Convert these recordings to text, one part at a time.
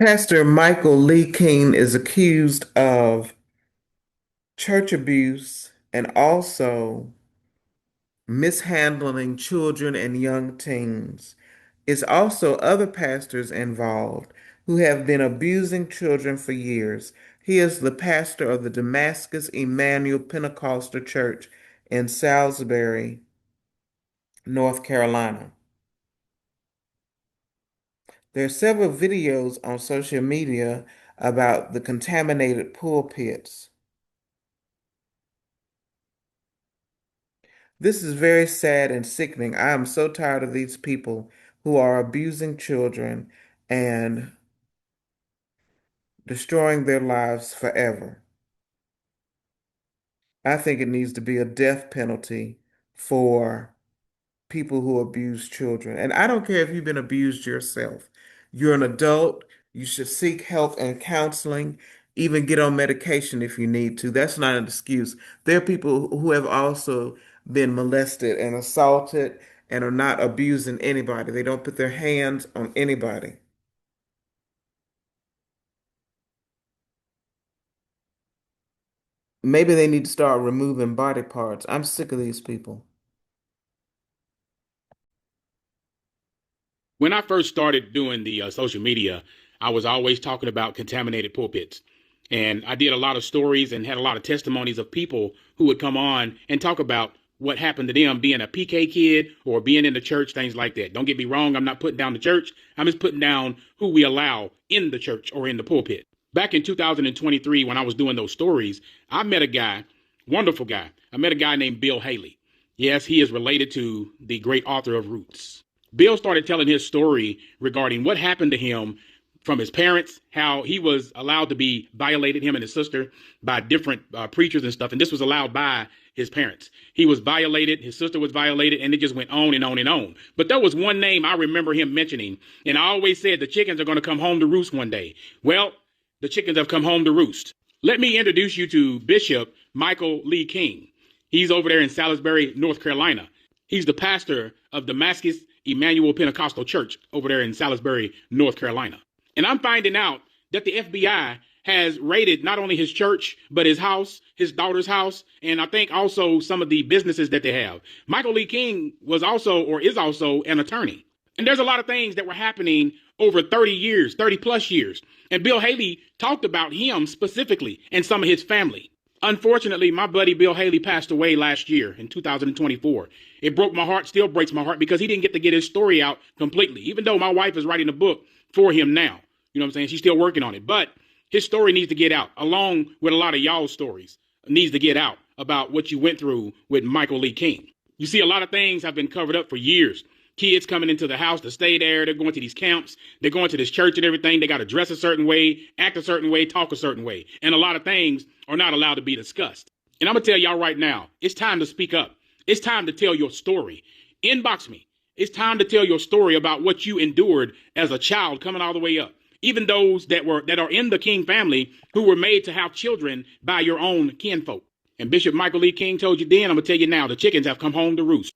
Pastor Michael Lee King is accused of church abuse and also mishandling children and young teens. It's also other pastors involved who have been abusing children for years. He is the pastor of the Damascus Emmanuel Pentecostal Church in Salisbury, North Carolina. There are several videos on social media about the contaminated pulpits. This is very sad and sickening. I am so tired of these people who are abusing children and destroying their lives forever. I think it needs to be a death penalty for people who abuse children. And I don't care if you've been abused yourself. You're an adult. You should seek help and counseling, even get on medication if you need to. That's not an excuse. There are people who have also been molested and assaulted and are not abusing anybody. They don't put their hands on anybody. Maybe they need to start removing body parts. I'm sick of these people. When I first started doing the social media, I was always talking about contaminated pulpits. And I did a lot of stories and had a lot of testimonies of people who would come on and talk about what happened to them being a PK kid or being in the church, things like that. Don't get me wrong, I'm not putting down the church. I'm just putting down who we allow in the church or in the pulpit. Back in 2023, when I was doing those stories, I met a guy, wonderful guy. I met a guy named Bill Haley. Yes, he is related to the great author of Roots. Bill started telling his story regarding what happened to him from his parents, how he was allowed to be violated, him and his sister, by different preachers and stuff. And this was allowed by his parents. He was violated, his sister was violated, and it just went on and on and on. But there was one name I remember him mentioning, and I always said the chickens are going to come home to roost one day. Well, the chickens have come home to roost. Let me introduce you to Bishop Michael Lee King. He's over there in Salisbury, North Carolina. He's the pastor of Damascus Emmanuel Pentecostal Church over there in Salisbury, North Carolina. And I'm finding out that the FBI has raided not only his church, but his house, his daughter's house, and I think also some of the businesses that they have. Michael Lee King was also or is also an attorney. And there's a lot of things that were happening over 30 years, 30 plus years. And Bill Haley talked about him specifically and some of his family. Unfortunately, my buddy Bill Haley passed away last year in 2024. It broke my heart, still breaks my heart, because he didn't get to get his story out completely, even though my wife is writing a book for him now. You know what I'm saying? She's still working on it. But his story needs to get out, along with a lot of y'all's stories. It needs to get out about what you went through with Michael Lee King. You see, a lot of things have been covered up for years. Kids coming into the house to stay there. They're going to these camps. They're going to this church and everything. They got to dress a certain way, act a certain way, talk a certain way. And a lot of things are not allowed to be discussed. And I'm going to tell y'all right now, it's time to speak up. It's time to tell your story. Inbox me. It's time to tell your story about what you endured as a child coming all the way up. Even those that are in the King family who were made to have children by your own kinfolk. And Bishop Michael Lee King told you then, I'm going to tell you now, the chickens have come home to roost.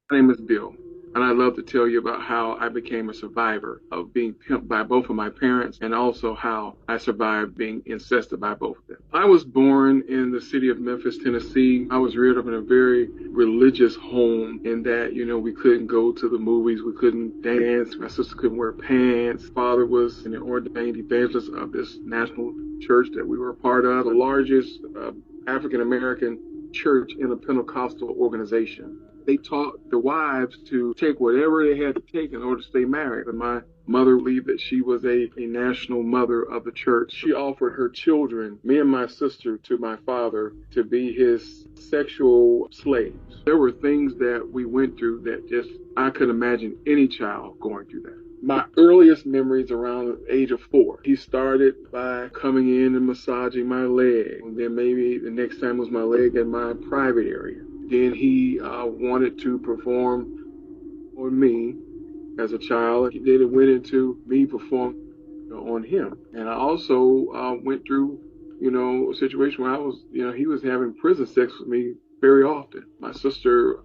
My name is Bill, and I'd love to tell you about how I became a survivor of being pimped by both of my parents and also how I survived being incested by both of them. I was born in the city of Memphis, Tennessee. I was reared up in a very religious home in that, we couldn't go to the movies, we couldn't dance, my sister couldn't wear pants. Father was an ordained evangelist of this national church that we were a part of, the largest African American church in a Pentecostal organization. They taught the wives to take whatever they had to take in order to stay married. And my mother believed that she was a national mother of the church. She offered her children, me and my sister, to my father to be his sexual slaves. There were things that we went through that just, I could imagine any child going through that. My earliest memories around the age of 4. He started by coming in and massaging my leg. And then maybe the next time was my leg in my private area. Then he wanted to perform on me as a child. Then it went into me performing on him. And I also went through, a situation where I was, he was having prison sex with me very often. My sister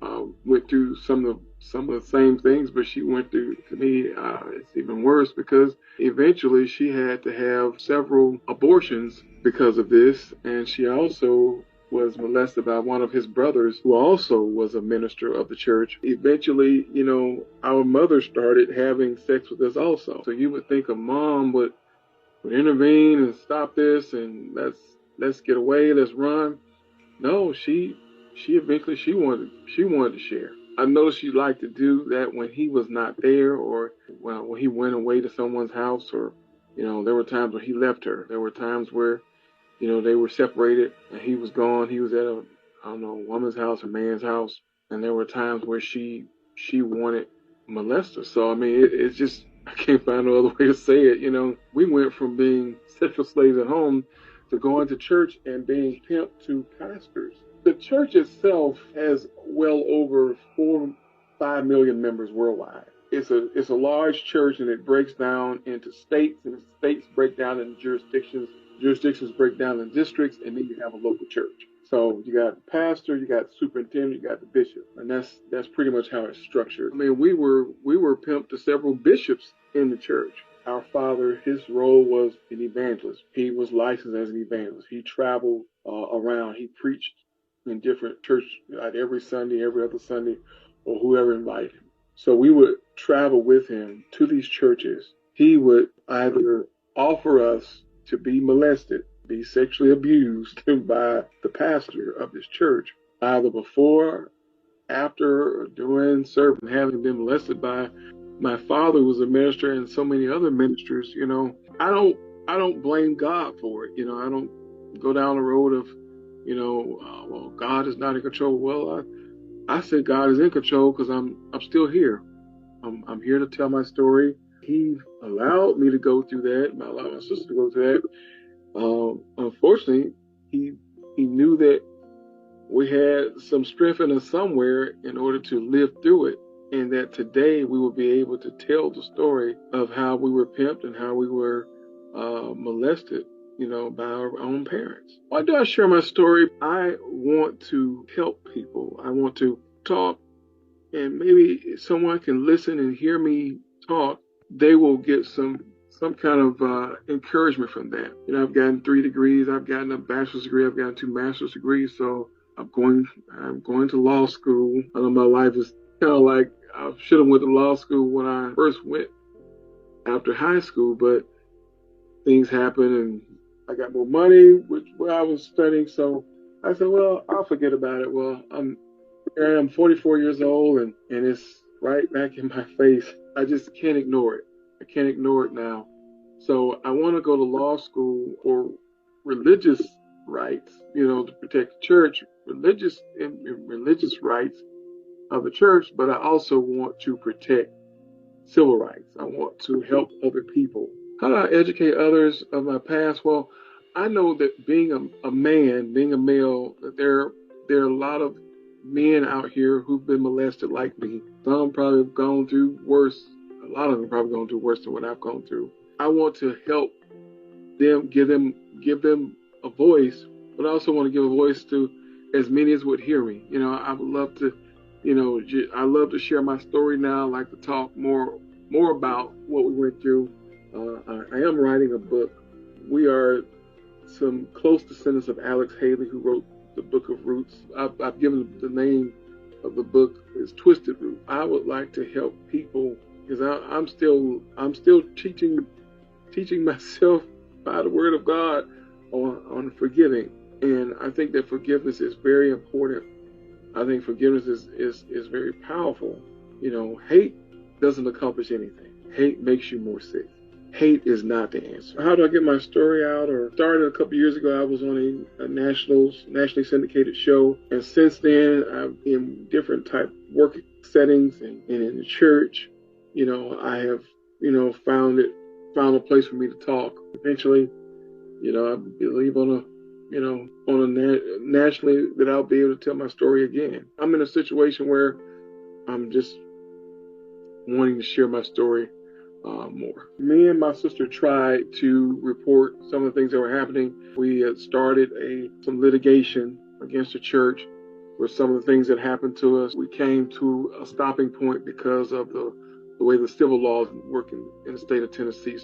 went through some of the same things, but she went through, to me, it's even worse because eventually she had to have several abortions because of this, and she also was molested by one of his brothers who also was a minister of the church. Eventually, our mother started having sex with us also. So you would think a mom would intervene and stop this and let's get away, let's run. No, she eventually she wanted to share. I noticed she liked to do that when he was not there, or when he went away to someone's house, or there were times when he left her. There were times where they were separated and he was gone. He was at a, I don't know, woman's house or man's house. And there were times where she wanted to molest her. So I mean, it's just, I can't find no other way to say it. We went from being sexual slaves at home to going to church and being pimped to pastors. The church itself has well over 4-5 million members worldwide. It's a large church, and it breaks down into states, and the states break down into jurisdictions. Jurisdictions break down in districts, and then you have a local church. So you got the pastor, you got the superintendent, you got the bishop, and that's pretty much how it's structured. I mean, we were pimped to several bishops in the church. Our father, his role was an evangelist. He was licensed as an evangelist. He traveled around. He preached in different churches, like every Sunday, every other Sunday, or whoever invited him. So we would travel with him to these churches. He would either offer us to be molested, be sexually abused by the pastor of this church, either before, after, or during service, having been molested by my father, who was a minister, and so many other ministers. I don't blame God for it. I don't go down the road of, well, God is not in control. Well, I say God is in control because I'm still here. I'm here to tell my story. He allowed me to go through that. I allowed my sister to go through that. Unfortunately, he knew that we had some strength in us somewhere in order to live through it, and that today we will be able to tell the story of how we were pimped and how we were molested, by our own parents. Why do I share my story? I want to help people. I want to talk, and maybe someone can listen and hear me talk. They will get some kind of encouragement from that. I've gotten 3 degrees. I've gotten a bachelor's degree. I've gotten 2 master's degrees. So I'm going to law school. I know my life is kind of like I should have went to law school when I first went after high school, but things happened and I got more money, where I was studying. So I said, well, I'll forget about it. Well, I'm 44 years old, and it's right back in my face. I just can't ignore it. I can't ignore it now. So I want to go to law school for religious rights, to protect the church, religious rights of the church, but I also want to protect civil rights. I want to help other people. How do I educate others of my past? Well, I know that being a man, being a male, that there are a lot of men out here who've been molested like me. Some probably have gone through worse. A lot of them probably gone through worse than what I've gone through. I want to help them, give them a voice, but I also want to give a voice to as many as would hear me. I would love to, I love to share my story now. I like to talk more about what we went through. I am writing a book. We are some close descendants of Alex Haley, who wrote the Book of Roots. I've given the name of the book is Twisted Root. I would like to help people because I'm still teaching myself by the Word of God on forgiving, and I think that forgiveness is very important. I think forgiveness is very powerful. Hate doesn't accomplish anything. Hate makes you more sick. Hate is not the answer. How do I get my story out? Or started a couple years ago, I was on a nationally syndicated show, and since then, I'm in different type work settings and in the church. I have found a place for me to talk. Eventually, I believe nationally that I'll be able to tell my story again. I'm in a situation where I'm just wanting to share my story more. Me and my sister tried to report some of the things that were happening. We had started some litigation against the church, were some of the things that happened to us. We came to a stopping point because of the way the civil laws work in the state of Tennessee.